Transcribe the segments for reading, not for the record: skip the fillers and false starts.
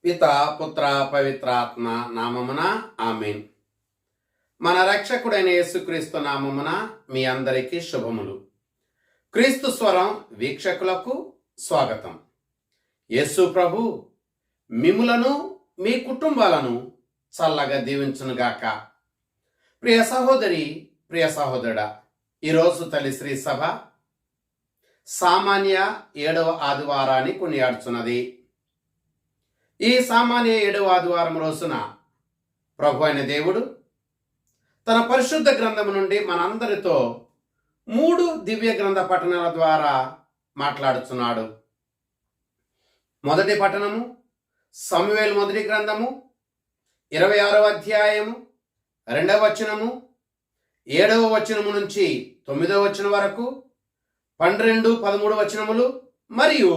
పిత పుత్ర పవిత్రాత్మ నామమున ఆమేన్. మన రక్షకుడైన యేసుక్రీస్తు నామమున మీ అందరికీ శుభములు. క్రీస్తు స్వరం వీక్షకులకు స్వాగతం. యేసు ప్రభు మిమ్ములను మీ కుటుంబాలను చల్లగా దీవించునుగాక. ప్రియ సహోదరి, ప్రియ సహోదరుడా, ఈరోజు తల్లి శ్రీ సభ సామాన్య 7వ ఆదివారాన్ని కొనియాడుచున్నది. ఈ సామాన్య 7వ ఆదివారం రోజున ప్రభు అయిన దేవుడు తన పరిశుద్ధ గ్రంథము నుండి మనందరితో 3 దివ్య గ్రంథ పఠనాల ద్వారా మాట్లాడుచున్నాడు. మొదటి పఠనము సమూయేలు మొదటి గ్రంథము 26వ అధ్యాయము 2వ వచనము 7వ వచనము నుంచి 9వ వచనం వరకు, 12, 13 వచనములు మరియు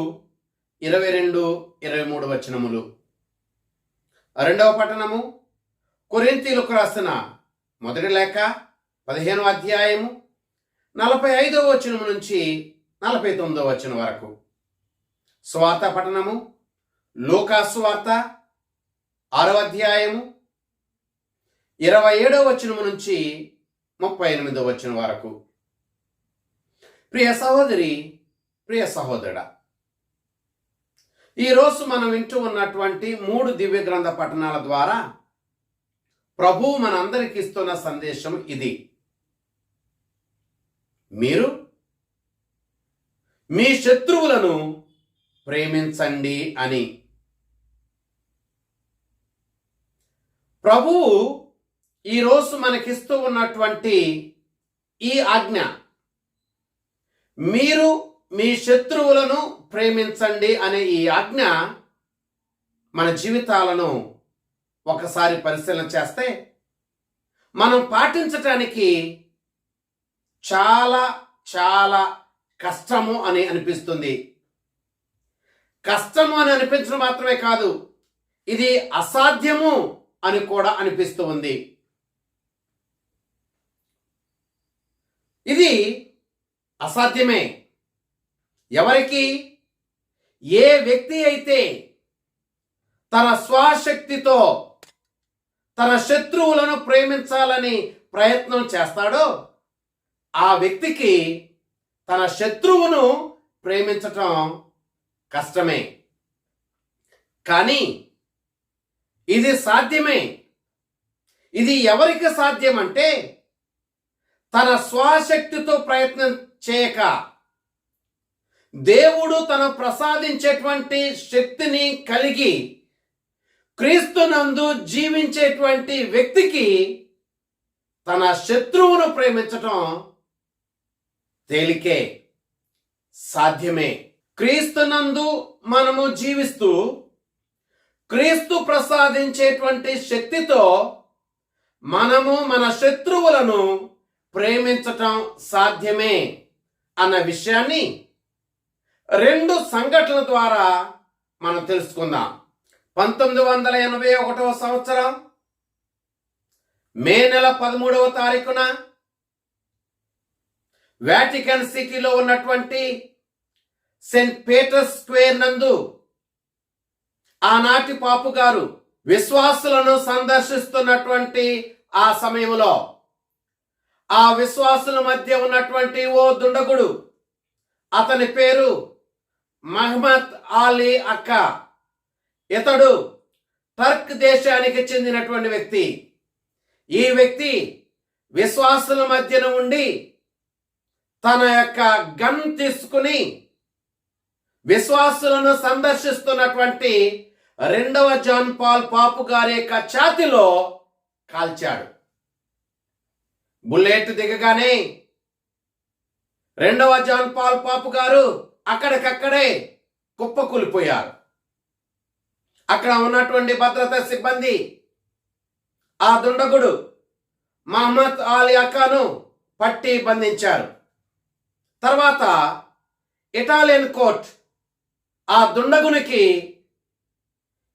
22, 23 వచనములు. రెండవ పట్టణము కొరింథీయులకు రాసిన మొదటి లేఖ 15వ అధ్యాయము 45వ వచనము నుంచి 49వ వచనం వరకు. సువార్త పట్టణము లూకా సువార్త 6వ అధ్యాయము 27వ వచనము నుంచి 38వ వచనం వరకు. ప్రియ సహోదరి, ప్రియ సహోదరుడా, ఈరోజు మనం వింటూ ఉన్నటువంటి 3 దివ్య గ్రంథ పఠనాల ద్వారా ప్రభువు మనందరికి ఇస్తున్న సందేశం ఇది: మీరు మీ శత్రువులను ప్రేమించండి అని. ప్రభువు ఈరోజు మనకిస్తూ ఉన్నటువంటి ఈ ఆజ్ఞ, మీరు మీ శత్రువులను ప్రేమించండి అనే ఈ ఆజ్ఞ మన జీవితాలను ఒకసారి పరిశీలన చేస్తే మనం పాటించటానికి చాలా చాలా కష్టము అని అనిపిస్తుంది. కష్టము అని అనిపించడం మాత్రమే కాదు, ఇది అసాధ్యము అని కూడా అనిపిస్తూ ఉంది. ఇది అసాధ్యమే. ఎవరికి? ఏ వ్యక్తి అయితే తన స్వశక్తితో తన శత్రువులను ప్రేమించాలని ప్రయత్నం చేస్తాడో ఆ వ్యక్తికి తన శత్రువును ప్రేమించటం కష్టమే. కానీ ఇది సాధ్యమే. ఇది ఎవరికి సాధ్యమంటే, తన స్వశక్తితో ప్రయత్నం చేయక దేవుడు తను ప్రసాదించేటువంటి శక్తిని కలిగి క్రీస్తునందు జీవించేటువంటి వ్యక్తికి తన శత్రువును ప్రేమించటం తేలికే, సాధ్యమే. క్రీస్తునందు మనము జీవిస్తూ క్రీస్తు ప్రసాదించేటువంటి శక్తితో మనము మన శత్రువులను ప్రేమించటం సాధ్యమే అన్న విషయాన్ని 2 సంఘటనల ద్వారా మనం తెలుసుకుందాం. 1981వ సంవత్సరం మే నెల 13వ తారీఖున వాటికన్ సిటీలో ఉన్నటువంటి సెయింట్ పీటర్స్ స్క్వేర్ నందు ఆనాటి పాపు గారు విశ్వాసులను సందర్శిస్తున్నటువంటి ఆ సమయంలో ఆ విశ్వాసుల మధ్య ఉన్నటువంటి ఓ దుండగుడు, అతని పేరు మహమ్మద్ అలీ అక్క. ఇతడు టర్క్ దేశానికి చెందినటువంటి వ్యక్తి. ఈ వ్యక్తి విశ్వాసుల మధ్యన ఉండి తన యొక్క గన్ తీసుకుని విశ్వాసులను సందర్శిస్తున్నటువంటి 2వ జాన్ పాల్ పాపు గారి యొక్క ఛాతీలో కాల్చాడు. బుల్లెట్ దిగగానే 2వ జాన్ పాల్ పాపు గారు అక్కడికక్కడే కుప్పకూలిపోయారు. అక్కడ ఉన్నటువంటి భద్రతా సిబ్బంది ఆ దుండగుడు మహమ్మద్ అలీ అక్కాను పట్టి బంధించారు. తర్వాత ఇటాలియన్ కోర్ట్ ఆ దుండగునికి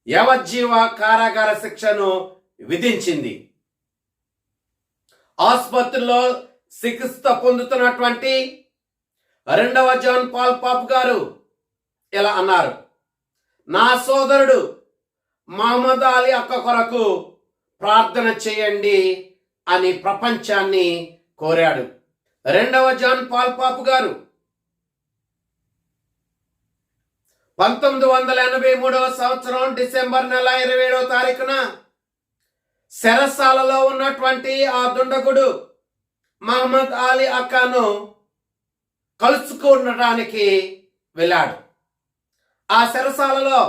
యావజ్జీవ కారాగార శిక్షను విధించింది. ఆసుపత్రిలో చికిత్స పొందుతున్నటువంటి 2వ జాన్ పాల్ పాప్ గారు ఇలా అన్నారు: నా సోదరుడు మహమ్మద్ అలీ అక్క కొరకు ప్రార్థన చేయండి అని ప్రపంచాన్ని కోరాడు. రెండవ జాన్ పాల్ పాప్ గారు 1983 సంవత్సరం డిసెంబర్ నెల 27వ తారీఖున సెరసాలలో ఉన్నటువంటి ఆ దుండగుడు మహమ్మద్ అలీ అక్కను కలుసుకునడానికి వెళ్ళాడు. ఆ సెరసాలలో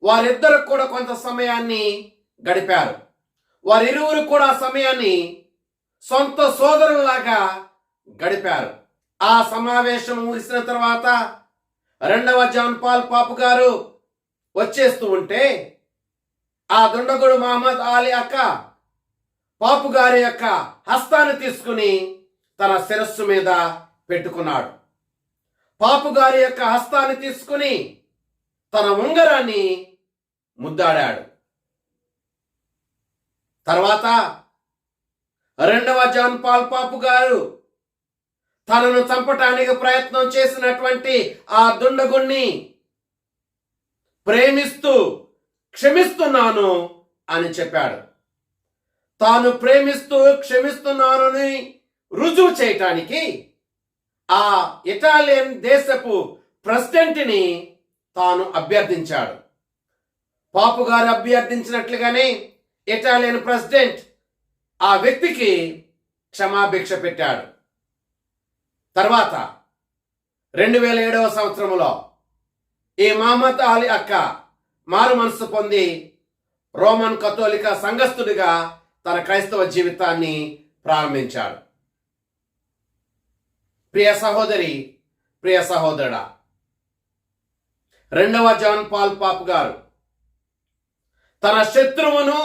వారిద్దరు కూడా కొంత సమయాన్ని గడిపారు. వారిరువురు కూడా సమయాన్ని సొంత సోదరులాగా గడిపారు. ఆ సమావేశం ముగిసిన తర్వాత రెండవ జాన్ పాల్ పాప్ గారు వచ్చేస్తూ ఉంటే ఆ దుండగుడు మహమ్మద్ అలీ అక్క పాపు గారి యొక్క హస్తాన్ని తీసుకుని తన శిరస్సు మీద పెట్టుకున్నాడు. పాపు గారి యొక్క హస్తాన్ని తీసుకుని తన ఉంగరాన్ని ముద్దాడాడు. తర్వాత రెండవ జాన్ పాల్ పాపు గారు తనను చంపటానికి ప్రయత్నం చేసినటువంటి ఆ దుండగుణ్ణి ప్రేమిస్తూ క్షమిస్తున్నాను అని చెప్పాడు. తాను ప్రేమిస్తూ క్షమిస్తున్నానని రుజువు చేయటానికి ఆ ఇటాలియన్ దేశపు ప్రెసిడెంట్ని తాను అభ్యర్థించాడు. పాపు గారు అభ్యర్థించినట్లుగానే ఇటాలియన్ ప్రెసిడెంట్ ఆ వ్యక్తికి క్షమాభిక్ష పెట్టాడు. తర్వాత 2007వ సంవత్సరంలో ఈ మహమ్మద్ అలీ అక్క మారు మనసు పొంది రోమన్ కథోలిక సంఘస్థుడిగా తన క్రైస్తవ జీవితాన్ని ప్రారంభించాడు. ప్రియ సహోదరి, ప్రియ సహోదరుడా, రెండవ జాన్ పాల్ పాప్ గారు తన శత్రువును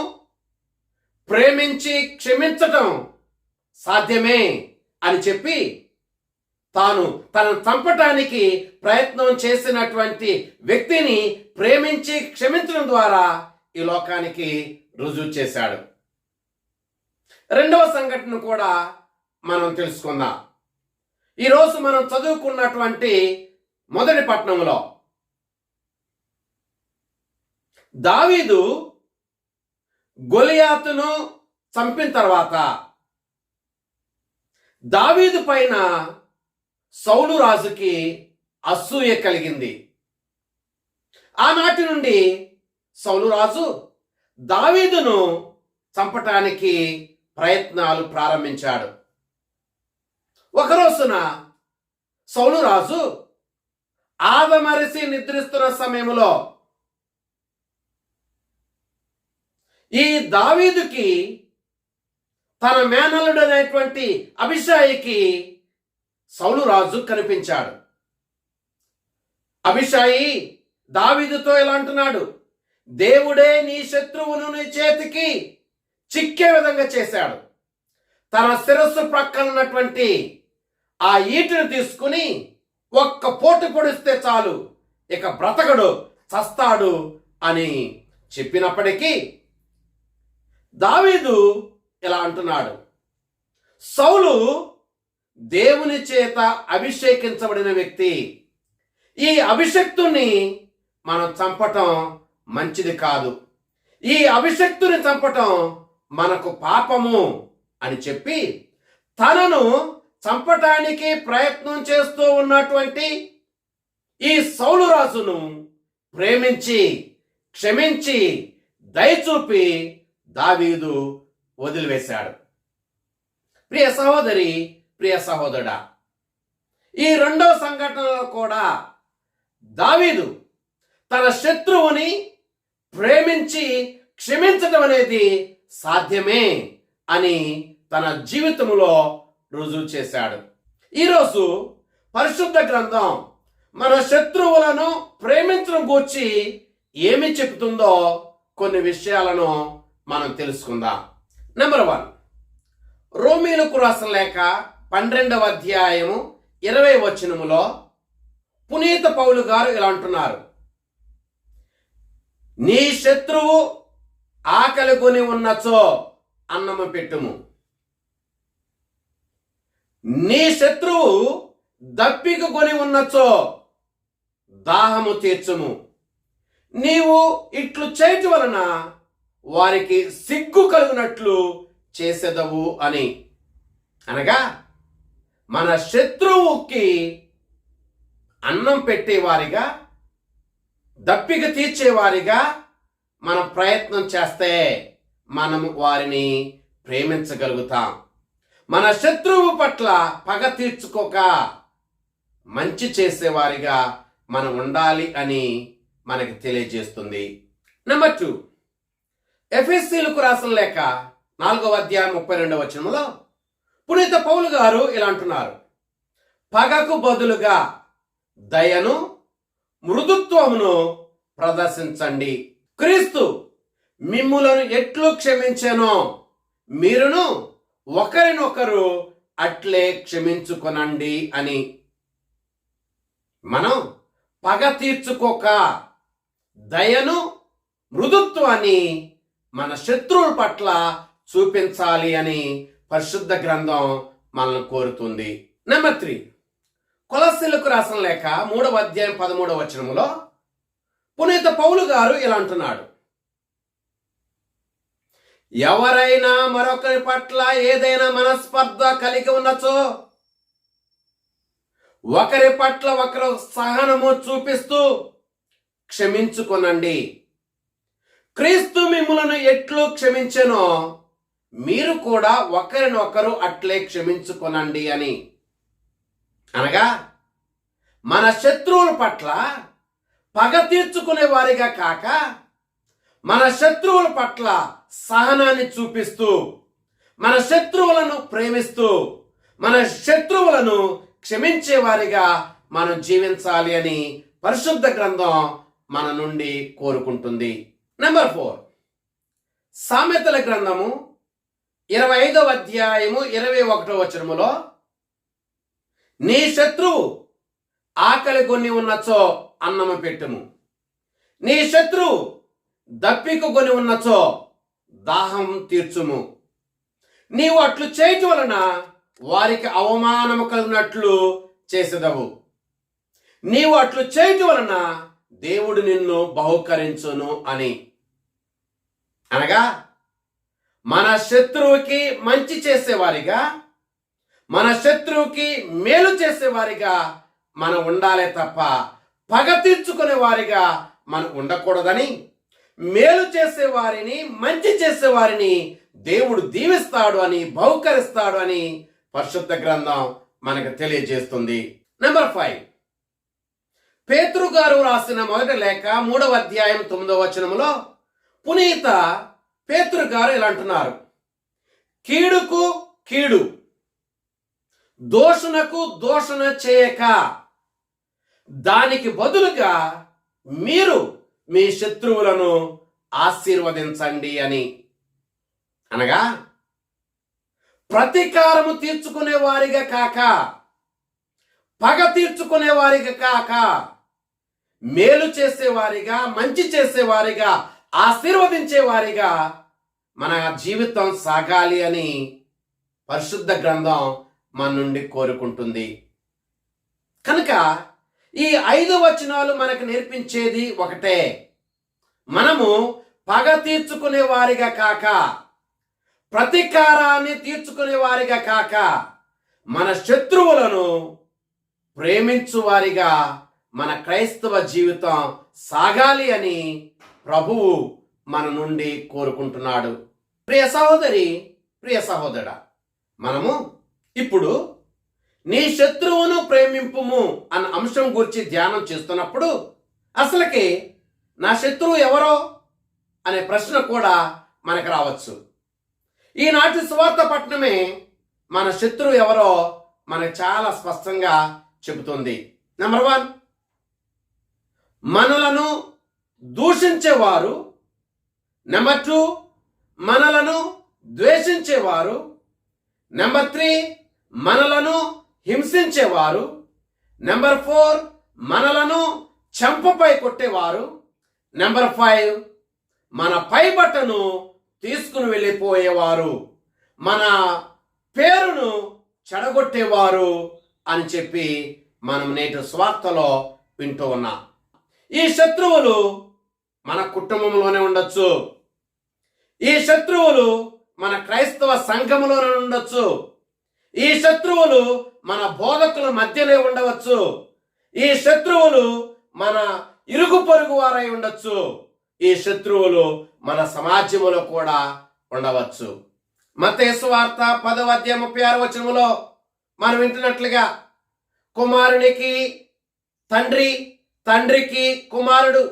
ప్రేమించి క్షమించటం సాధ్యమే అని చెప్పి తాను తనను చంపటానికి ప్రయత్నం చేసినటువంటి వ్యక్తిని ప్రేమించి క్షమించడం ద్వారా ఈ లోకానికి రుజువు చేశాడు. రెండవ సంఘటన కూడా మనం తెలుసుకుందాం. ఈరోజు మనం చదువుకున్నటువంటి మొదటి పట్టణంలో దావీదు గొలియాతును చంపిన తర్వాత దావీదు పైన సౌలు రాజుకి అసూయ కలిగింది. ఆనాటి నుండి సౌలు రాజు దావీదును చంపటానికి ప్రయత్నాలు ప్రారంభించాడు. ఒక రోజున సౌలు రాజు ఆదమరిసి నిద్రిస్తున్న సమయంలో ఈ దావీదుకి తన మేనల్లుడైనటువంటి అబీషాయికి సౌలు రాజు కనిపించాడు. అబీషాయి దావీదుతో ఇలా అంటున్నాడు, దేవుడే నీ శత్రువును నీ చేతికి చిక్కే విధంగా చేశాడు. తన శిరస్సు ప్రక్కన ఉన్నటువంటి ఆ ఈటును తీసుకుని ఒక్క పోటు పొడిస్తే చాలు, ఇక బ్రతకడు, చస్తాడు అని చెప్పినప్పటికీ దావీదు ఇలా అంటున్నాడు, సౌలు దేవుని చేత అభిషేకించబడిన వ్యక్తి. ఈ అభిషక్తుని మనం చంపటం మంచిది కాదు. ఈ అభిషక్తుని చంపటం మనకు పాపము అని చెప్పి తనను చంపటానికి ప్రయత్నం చేస్తూ ఉన్నటువంటి ఈ సౌలు రాజును ప్రేమించి క్షమించి దయచూపి దావీదు వదిలివేశాడు. ప్రియ సహోదరి, ప్రియ సహోదరుడా, ఈ రెండో సంఘటనలో కూడా దావీదు తన శత్రువుని ప్రేమించి క్షమించడం అనేది సాధ్యమే అని తన జీవితంలో రుజువు చేశాడు. ఈరోజు పరిశుద్ధ గ్రంథం మన శత్రువులను ప్రేమించడం గూర్చి ఏమి చెబుతుందో కొన్ని విషయాలను మనం తెలుసుకుందాం. నెంబర్ 1, రోమీలకు రాసిన లేఖ 12వ అధ్యాయము 20వ వచనములో పునీత పౌలు గారు ఇలా అంటున్నారు, నీ శత్రువు ఆకలి కొని ఉన్నచో అన్నము పెట్టుము, నీ శత్రువు దప్పిక కొని ఉన్నచో దాహము తీర్చుము, నీవు ఇట్లు చేయటం వలన వారికి సిగ్గు కలుగునట్లు చేసేదవు అని. అనగా మన శత్రువుకి అన్నం పెట్టేవారిగా, దప్పిక తీర్చేవారిగా మనం ప్రయత్నం చేస్తే మనము వారిని ప్రేమించగలుగుతాం. మన శత్రువు పట్ల పగ తీర్చుకోక మంచి చేసేవారిగా మనం ఉండాలి అని మనకి తెలియజేస్తుంది. నెంబర్ 2, ఎఫెసీయులకు రాసిన లేఖ 4వ అధ్యాయం 32వ వచనంలో పునీత పౌలు గారు ఇలా అంటున్నారు: పగకు బదులుగా దయను, మృదుత్వమును ప్రదర్శించండి. క్రీస్తు మిమ్ములను ఎట్లు క్షమించెనో మీరును ఒకరినొకరు అట్లే క్షమించుకొనండి అని. మనం పగ తీర్చుకోక దయను, మృదుత్వాన్ని మన శత్రువుల పట్ల చూపించాలి అని పరిశుద్ధ గ్రంథం మనల్ని కోరుతుంది. నెంబర్ 3, కొలస్సీలకు రాసిన లేఖ 3వ అధ్యాయం 13వ వచనములో పునీత పౌలు గారు ఇలా అంటున్నాడు: ఎవరైనా మరొకరి పట్ల ఏదైనా మనస్పర్ధ కలిగి ఉన్నచో ఒకరి పట్ల ఒకరు సహనము చూపిస్తూ క్షమించుకొనండి. క్రీస్తు మిమ్ములను ఎట్లు క్షమించెనో మీరు కూడా ఒకరినొకరు అట్లే క్షమించుకొనండి అని. అనగా మన శత్రువుల పట్ల పగ తీర్చుకునే వారిగా కాక మన శత్రువుల పట్ల సహనాన్ని చూపిస్తూ, మన శత్రువులను ప్రేమిస్తూ, మన శత్రువులను క్షమించే వారిగా మనం జీవించాలి అని పరిశుద్ధ గ్రంథం మన నుండి కోరుకుంటుంది. నెంబర్ 4, సామెతల గ్రంథము 25వ అధ్యాయము 21వ వచనములో నీ శత్రువు ఆకలి కొని ఉన్నచో అన్నము పెట్టుము, నీ శత్రువు దప్పిక కొని ఉన్నచో దాహం తీర్చుము. నీవు అట్లు చేయటం వలన వారికి అవమానము కలిగినట్లు చేసేదవు. నీవు అట్లు చేయటం వలన దేవుడు నిన్ను బహుకరించును అని. అనగా మన శత్రువుకి మంచి చేసేవారిగా, మన శత్రువుకి మేలు చేసేవారిగా మనం ఉండాలే తప్ప పగ తీర్చుకునే వారిగా మనం ఉండకూడదని, మేలు చేసేవారిని, మంచి చేసేవారిని దేవుడు దీవిస్తాడు అని, బహుకరిస్తాడు అని పరిశుద్ధ గ్రంథం మనకు తెలియజేస్తుంది. నెంబర్ 5, పేతురు గారు రాసిన మొదటి లేఖ 3వ అధ్యాయం 9వ వచనములో పునీత పేతురు గారు ఇలా అంటున్నారు: కీడుకు కీడు, దోషణకు దోషణ చేయక దానికి బదులుగా మీరు మీ శత్రువులను ఆశీర్వదించండి అని. అనగా ప్రతీకారము తీర్చుకునే వారిగా కాక, పగ తీర్చుకునే వారిగా కాక, మేలు చేసేవారిగా, మంచి చేసేవారిగా, ఆశీర్వదించే వారిగా మన జీవితం సాగాలి అని పరిశుద్ధ గ్రంథం మన నుండి కోరుకుంటుంది. కనుక ఈ 5 వచనాలు మనకు నేర్పించేది ఒకటే: మనము పగ తీర్చుకునే వారిగా కాక, ప్రతీకారాన్ని తీర్చుకునే వారిగా కాక, మన శత్రువులను ప్రేమించు వారిగా మన క్రైస్తవ జీవితం సాగాలి అని ప్రభువు మన నుండి కోరుకుంటున్నాడు. ప్రియ సహోదరి, ప్రియ సహోదరుడా, మనము ఇప్పుడు నీ శత్రువును ప్రేమింపుము అన్న అంశం గురించి ధ్యానం చేస్తున్నప్పుడు అసలుకి నా శత్రువు ఎవరో అనే ప్రశ్న కూడా మనకు రావచ్చు. ఈనాటి సువార్త పట్టణమే మన శత్రువు ఎవరో మనకు చాలా స్పష్టంగా చెబుతుంది. నెంబర్ 1, మనలను దూషించేవారు. నెంబర్ 2, మనలను ద్వేషించేవారు. నెంబర్ 3, మనలను హింసించేవారు. నెంబర్ 4, మనలను చెంపపై కొట్టేవారు. నెంబర్ 5, మన పై బట్టను తీసుకుని వెళ్ళిపోయేవారు, మన పేరును చెడగొట్టేవారు అని చెప్పి మనం నేటి స్వార్థలో వింటూ ఉన్నాం. ఈ శత్రువులు మన కుటుంబంలోనే ఉండొచ్చు. ఈ శత్రువులు మన క్రైస్తవ సంఘములోనే ఉండొచ్చు. ఈ శత్రువులు మన బోధకుల మధ్యనే ఉండవచ్చు. ఈ శత్రువులు మన ఇరుగు పొరుగు వారై ఉండొచ్చు. ఈ శత్రువులు మన సమాజంలో కూడా ఉండవచ్చు. మత్తయి సువార్త 10:36 మనం వింటున్నట్లుగా కుమారునికి తండ్రి, తండ్రికి కుమారుడు,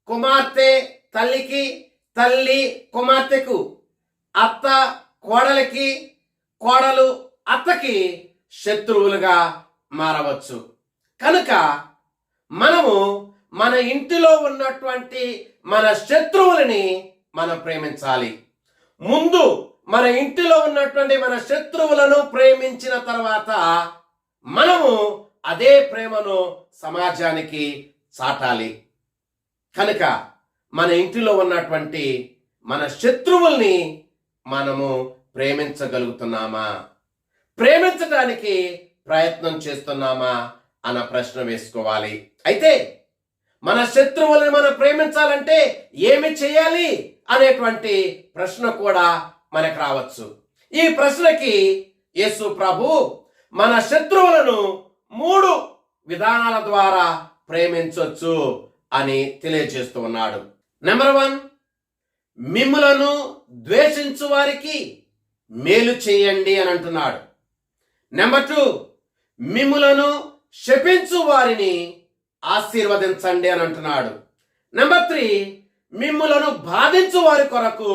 కుమార్తె తల్లికి, తల్లి కుమార్తెకు, అత్త కోడలికి, కోడలు అత్తకి శత్రువులుగా మారవచ్చు. కనుక మనము మన ఇంటిలో ఉన్నటువంటి మన శత్రువులని మనం ప్రేమించాలి. ముందు మన ఇంటిలో ఉన్నటువంటి మన శత్రువులను ప్రేమించిన తర్వాత మనము అదే ప్రేమను సమాజానికి చాటాలి. కనుక మన ఇంటిలో ఉన్నటువంటి మన శత్రువుల్ని మనము ప్రేమించగలుగుతున్నామా, ప్రేమించడానికి ప్రయత్నం చేస్తున్నామా అన్న ప్రశ్న వేసుకోవాలి. అయితే మన శత్రువులను మనం ప్రేమించాలంటే ఏమి చేయాలి అనేటువంటి ప్రశ్న కూడా మనకు రావచ్చు. ఈ ప్రశ్నకి యేసు ప్రభు మన శత్రువులను 3 విధానాల ద్వారా ప్రేమించవచ్చు అని తెలియజేస్తూ ఉన్నాడు. నెంబర్ 1, మిమ్ములను ద్వేషించు వారికి మేలు చేయండి అని అంటున్నాడు. నెంబర్ 2, మిమ్ములను శపించు వారిని ఆశీర్వదించండి అని అంటున్నాడు. నెంబర్ 3, మిమ్ములను బాధించు వారి కొరకు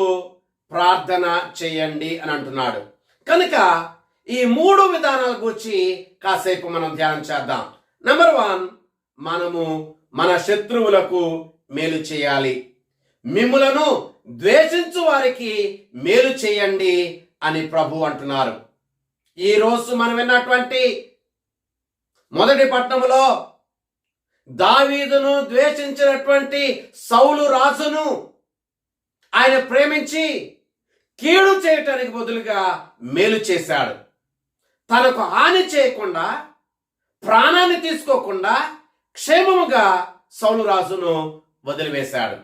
ప్రార్థన చేయండి అని అంటున్నాడు. కనుక ఈ 3 విధానాల గురించి కాసేపు మనం ధ్యానం చేద్దాం. నెంబర్ 1, మనము మన శత్రువులకు మేలు చేయాలి. మిమ్ములను ద్వేషించు వారికి మేలు చేయండి అని ప్రభు అంటున్నారు. ఈ రోజు మనం విన్నటువంటి మొదటి పట్టణంలో దావీదును ద్వేషించినటువంటి సౌలు రాజును ఆయన ప్రేమించి కీడు చేయటానికి బదులుగా మేలు చేశాడు. తనకు హాని చేయకుండా, ప్రాణాన్ని తీసుకోకుండా క్షేమముగా సౌలు రాజును వదిలివేశాడు.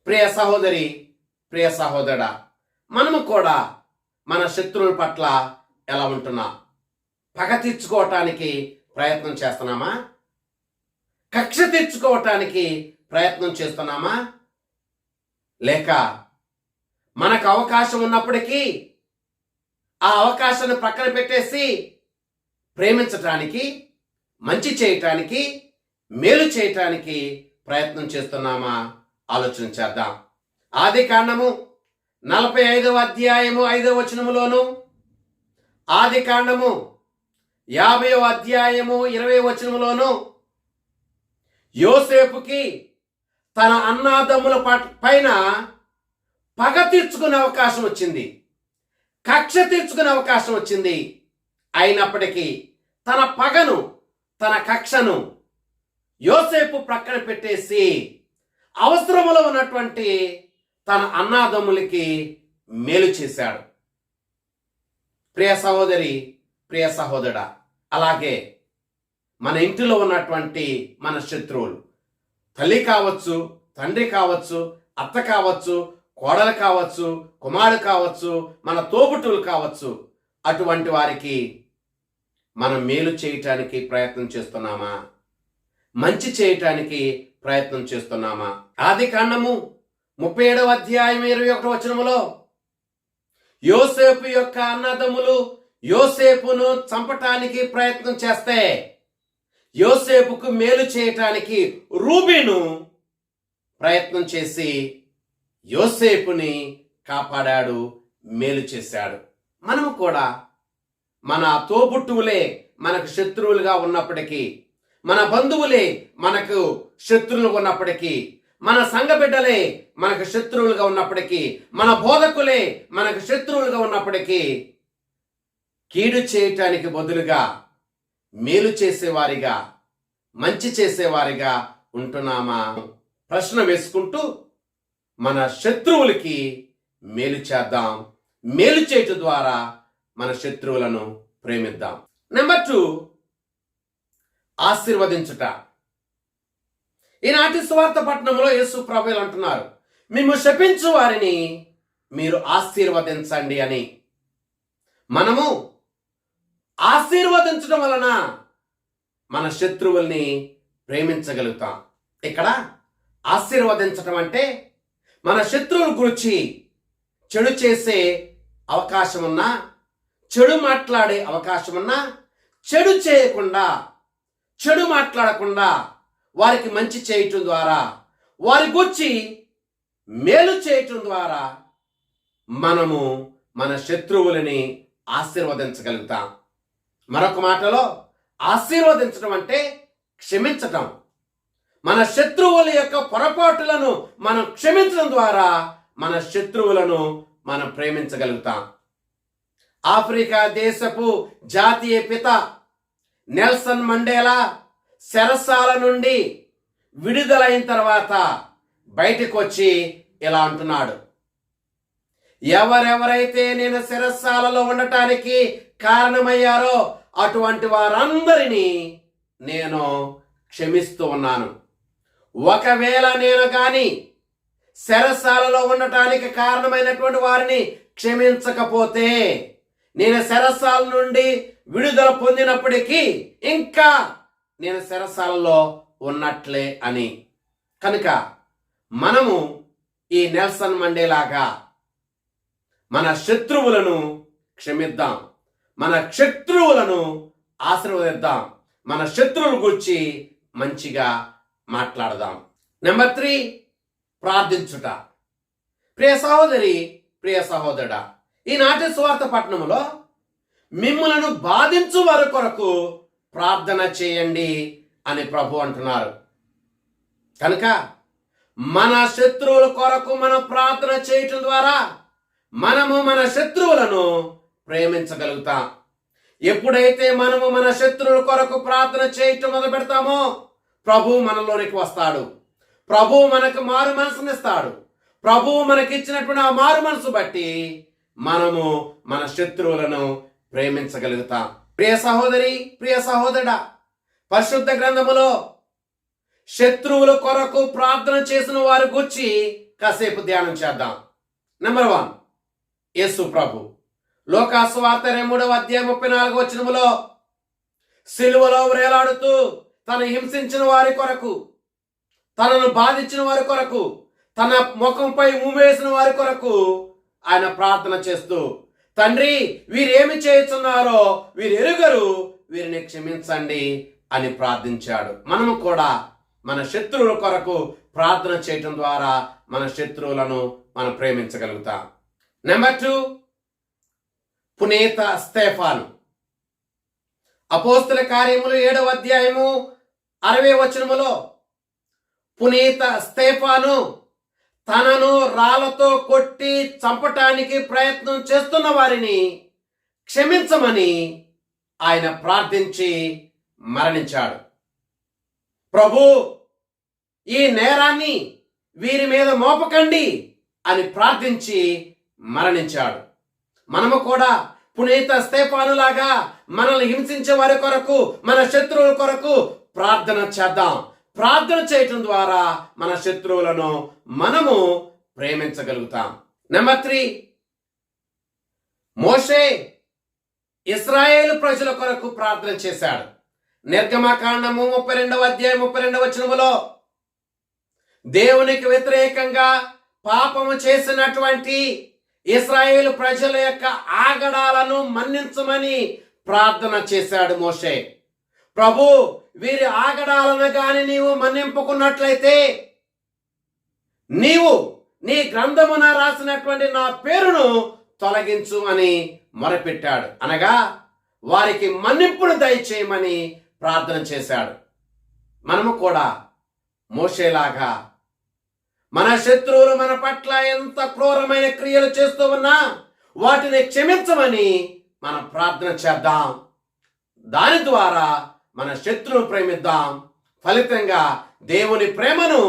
ప్రియ సహోదరి, ప్రియ సహోదరుడా, మనము కూడా మన శత్రువుల పట్ల ఎలా ఉంటున్నాం? పగ తీర్చుకోవటానికి ప్రయత్నం చేస్తున్నామా? కక్ష తీర్చుకోవటానికి ప్రయత్నం చేస్తున్నామా? లేక మనకు అవకాశం ఉన్నప్పటికీ ఆ అవకాశాన్ని ప్రక్కన పెట్టేసి ప్రేమించటానికి, మంచి చేయటానికి, మేలు చేయటానికి ప్రయత్నం చేస్తున్నామా? ఆలోచన చేద్దాం. ఆదికాండము 45:5 ఆదికాండము 50:20 యోసేపుకి తన అన్నాదమ్ముల పైన పగ తీర్చుకునే అవకాశం వచ్చింది, కక్ష తీర్చుకునే అవకాశం వచ్చింది. అయినప్పటికీ తన పగను, తన కక్షను యోసేపు ప్రక్కన పెట్టేసి అవసరములో ఉన్నటువంటి తన అన్నాదమ్ములకి మేలు చేశాడు. ప్రియ సహోదరి, ప్రియ సహోదరుడా, అలాగే మన ఇంటిలో ఉన్నటువంటి మన శత్రువులు, తల్లి కావచ్చు, తండ్రి కావచ్చు, అత్త కావచ్చు, కోడలు కావచ్చు, కుమారుడు కావచ్చు, మన తోబుట్టువులు కావచ్చు, అటువంటి వారికి మనం మేలు చేయటానికి ప్రయత్నం చేస్తున్నామా? మంచి చేయటానికి ప్రయత్నం చేస్తున్నామా? ఆదికాండము 37:21 యోసేపు యొక్క అన్నదమ్ములు యోసేపును చంపటానికి ప్రయత్నం చేస్తే యోసేపుకు మేలు చేయటానికి రూబీను ప్రయత్నం చేసి యోసేపుని కాపాడాడు, మేలు చేశాడు. మనము కూడా మన తోబుట్టువులే మనకు శత్రువులుగా ఉన్నప్పటికీ, మన బంధువులే మనకు శత్రువులుగా ఉన్నప్పటికీ, మన సంఘ బిడ్డలే మనకు శత్రువులుగా ఉన్నప్పటికీ, మన బోధకులే మనకు శత్రువులుగా ఉన్నప్పటికీ, కీడు చేయటానికి బదులుగా మేలు చేసేవారిగా, మంచి చేసేవారిగా ఉంటున్నామా? ప్రశ్న వేసుకుంటూ మన శత్రువులకి మేలు చేద్దాం. మేలు చేయటం ద్వారా మన శత్రువులను ప్రేమిద్దాం. నెంబర్ 2, ఆశీర్వదించుట. ఈనాటి సువార్త పట్టణంలో యేసు ప్రభువులు అంటున్నారు, మిమ్ము శపించు వారిని మీరు ఆశీర్వదించండి అని. మనము ఆశీర్వదించడం వలన మన శత్రువుల్ని ప్రేమించగలుగుతాం. ఇక్కడ ఆశీర్వదించడం అంటే మన శత్రువుల గురించి చెడు చేసే అవకాశం ఉన్నా, చెడు మాట్లాడే అవకాశం ఉన్నా, చెడు చేయకుండా, చెడు మాట్లాడకుండా వారికి మంచి చేయటం ద్వారా, వారి గురించి మేలు చేయటం ద్వారా మనము మన శత్రువులని ఆశీర్వదించగలుగుతాం. మరొక మాటలో ఆశీర్వదించడం అంటే క్షమించటం. మన శత్రువుల యొక్క పొరపాటులను మనం క్షమించడం ద్వారా మన శత్రువులను మనం ప్రేమించగలుగుతాం. ఆఫ్రికా దేశపు జాతీయ పిత నెల్సన్ మండేలా చెరసాల నుండి విడుదలైన తర్వాత బయటకు వచ్చి ఇలా అంటున్నాడు, ఎవరెవరైతే నేను చెరసాలలో ఉండటానికి కారణమయ్యారో అటువంటి వారందరినీ నేను క్షమిస్తూ ఉన్నాను. ఒకవేళ నేను కానీ చెరసాలలో ఉండటానికి కారణమైనటువంటి వారిని క్షమించకపోతే, నేను చెరసాల నుండి విడుదల పొందినప్పటికీ ఇంకా నేను చెరసాలలో ఉన్నట్లే అని. కనుక మనము ఈ నెల్సన్ మండేలాగా మన శత్రువులను క్షమిద్దాం, మన శత్రువులను ఆశీర్వదిద్దాం, మన శత్రువుల గురించి మంచిగా మాట్లాడదాం. నెంబర్ 3, ప్రార్థించుట. ప్రియ సహోదరి, ప్రియ సహోదరుడా, ఈనాటి సువార్త పట్టణంలో మిమ్ములను బాధించు వారి కొరకు ప్రార్థన చేయండి అని ప్రభు అంటున్నారు. కనుక మన శత్రువుల కొరకు మనం ప్రార్థన చేయటం ద్వారా మనము మన శత్రువులను ప్రేమించగలుగుతాం. ఎప్పుడైతే మనము మన శత్రువుల కొరకు ప్రార్థన చేయటం మొదలు పెడతామో ప్రభు మనలోనికి వస్తాడు. ప్రభు మనకు మారు మనసునిస్తాడు. ప్రభు మనకిచ్చినటువంటి ఆ మారు మనసు బట్టి మనము మన శత్రువులను ప్రేమించగలుగుతాం. ప్రియ సహోదరి, ప్రియ సహోదరుడా, పరిశుద్ధ గ్రంథములో శత్రువుల కొరకు ప్రార్థన చేసిన వారి గురించి కాసేపు ధ్యానం చేద్దాం. నెంబర్ 1, యేసు ప్రభు. లూకా సువార్త 3:34 సిలువలో వేలాడుతూ తను హింసించిన వారి కొరకు, తనను బాధించిన వారి కొరకు, తన ముఖంపై ఉమ్మేసిన వారి కొరకు ఆయన ప్రార్థన చేస్తూ, తండ్రి వీరేమి చేస్తున్నారో వీరు ఎరుగరు, వీరిని క్షమించండి అని ప్రార్థించాడు. మనము కూడా మన శత్రువుల కొరకు ప్రార్థన చేయటం ద్వారా మన శత్రువులను మనం ప్రేమించగలుగుతాం. నెంబర్ 2, పునీత స్తేఫాను. అపోస్తల కార్యములు 7:60 పునీత స్తేఫాను తనను రాళ్లతో కొట్టి చంపటానికి ప్రయత్నం చేస్తున్న వారిని క్షమించమని ఆయన ప్రార్థించి మరణించాడు. ప్రభు ఈ నేరాన్ని వీరి మీద మోపకండి అని ప్రార్థించి మరణించాడు. మనము కూడా పునీత స్తేఫానులాగా మనల్ని హింసించే వారి కొరకు, మన శత్రువుల కొరకు ప్రార్థన చేద్దాం. ప్రార్థన చేయటం ద్వారా మన శత్రువులను మనము ప్రేమించగలుగుతాం. నెంబర్ 3, మోషే ఇశ్రాయేలు ప్రజల కొరకు ప్రార్థన చేశాడు. నిర్గమకాండము 32:32 దేవునికి వ్యతిరేకంగా పాపము చేసినటువంటి ఇశ్రాయేలు ప్రజల యొక్క ఆగడాలను మన్నించమని ప్రార్థన చేశాడు మోషే. ప్రభు వీరి ఆగడాలను గాని నీవు మన్నింపుకున్నట్లయితే నీవు నీ గ్రంథమున రాసినటువంటి నా పేరును తొలగించు అని మొరపెట్టాడు. అనగా వారికి మన్నింపును దయచేయమని ప్రార్థన చేశాడు. మనము కూడా మోషేలాగా మన శత్రువులు మన పట్ల ఎంత క్రూరమైన క్రియలు చేస్తూ ఉన్నా వాటిని క్షమించమని మనం ప్రార్థన చేద్దాం. దాని ద్వారా మన శత్రువును ప్రేమిద్దాం. ఫలితంగా దేవుని ప్రేమను,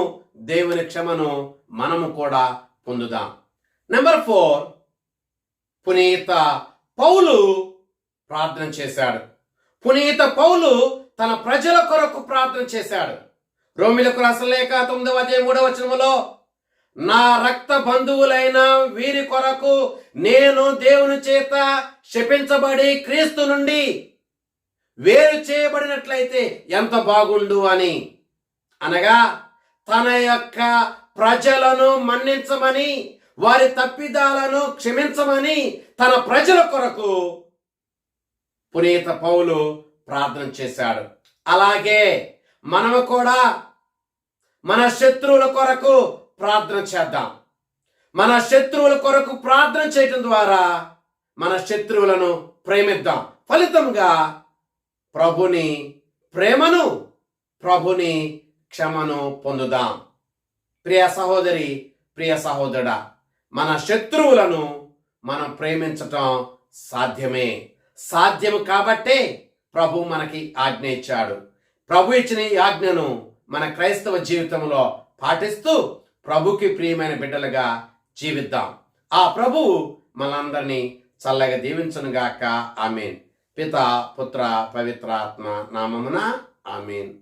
దేవుని క్షమను మనము కూడా పొందుదాం. నెంబర్ 4, పునీత పౌలు ప్రార్థన చేశాడు. పునీత పౌలు తన ప్రజల కొరకు ప్రార్థన చేశాడు. రోమిలకు రాసిన లేఖ 9వ అధ్యాయం 3వ వచనములో, నా రక్త బంధువులైన వీరి కొరకు నేను దేవుని చేత శపించబడి క్రీస్తు నుండి వేరు చేయబడినట్లయితే ఎంత బాగుండు అని. అనగా తన యొక్క ప్రజలను మన్నించమని, వారి తప్పిదాలను క్షమించమని తన ప్రజల కొరకు పునీత పౌలు ప్రార్థన చేశాడు. అలాగే మనము కూడా మన శత్రువుల కొరకు ప్రార్థన చేద్దాం. మన శత్రువుల కొరకు ప్రార్థన చేయటం ద్వారా మన శత్రువులను ప్రేమిద్దాం. ఫలితంగా ప్రభుని ప్రేమను, ప్రభుని క్షమను పొందుదాం. ప్రియ సహోదరి, ప్రియ సహోదరుడా, మన శత్రువులను మనం ప్రేమించటం సాధ్యమే. సాధ్యము కాబట్టే ప్రభు మనకి ఆజ్ఞ ఇచ్చాడు. ప్రభు ఇచ్చిన ఈ ఆజ్ఞను మన క్రైస్తవ జీవితంలో పాటిస్తూ ప్రభుకి ప్రియమైన బిడ్డలుగా జీవిద్దాం. ఆ ప్రభువు మనందరినీ చల్లగా దీవించునుగాక. ఆమేన్. పిత, పుత్ర, పవిత్రాత్మ నామమున ఆమేన్.